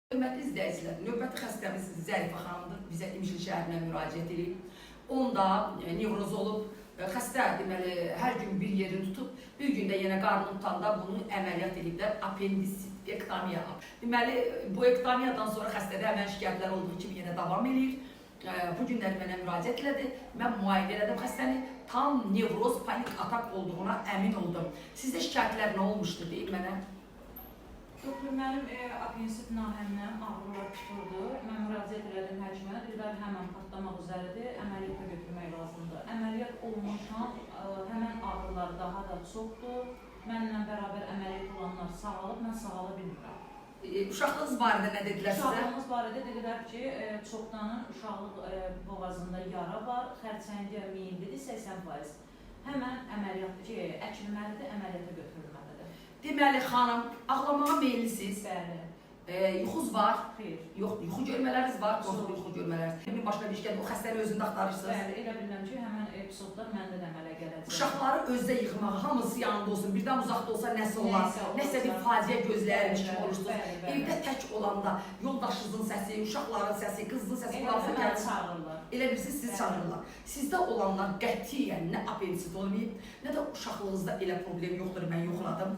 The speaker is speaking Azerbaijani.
Hörmətli izləyicilər, növbəti xəstəmiz Zərifə xanımdır. Bizə İmişli şəhərinə müraciət edib. Onda nevroz olub. Xəstə deməli hər gün bir yerini tutub, bir gündə yenə qarnını tutanda bunu əməliyyat ediblər, appendisektomiya. Deməli bu ektomiyadan sonra xəstədə həmən şikayətlər olduğu kimi yenə davam edir. Bu günləri mənə müraciət elədi. Mən müayinə elədim xəstəni. Tam nevroz, panik atak olduğuna əmin oldum. Sizdə şikayətlər nə olmuşdu deyib mənə? Doktor, mənim apendisit nahəmdən ağrılar tuturdu. Mən müraciət elədim həkimə, dedilər həmən patlamaq üzəridir, əməliyyata götürmək lazımdır. Əməliyyat olmuşam, həmən ağrılar daha da çoxdur. Mənlə bərabər əməliyyat olanlar sağalıb, mən sağala bilmirəm. Uşaqlığınız barədə nə dedilər sizə? Uşaqlığımız barədə dedilər ki, çoxdanın uşaqlıq boğazında yara var, xərçəngə meyillidir 80%. Həmən əməliyyat ki, əkilməlidir, əməliyyata götürülməlidir. Deməli xanım, ağlamağa meyillisiniz. Bəli. Yuxunuz var? Xeyr. Yox, yuxu görmələriniz var, qorxulu yuxu görmələriniz. Bir başqa bir işgədə o xəstəni özündə axtarırsınız. Bəli, elə bilirəm ki, həmən epizodlar məndə də əmələ gələcək. Uşaqları özdə yıxmağa, hamısı yanında olsun, birdən uzaqda olsa nəsə olar, nəsə bir faciə gözləyirmiş kimi olursunuz. Evdə tək olanda yoldaşınızın səsi, uşaqların səsi, qızının səsi qulağınıza gəlir. Çağırırlar. Elə bilirsiniz, siz çağırırlar. Sizdə olanlar qətiyyən nə apendisit olmayıb, nə də uşaqlığınızda elə problem yoxdur, mən yoxladım.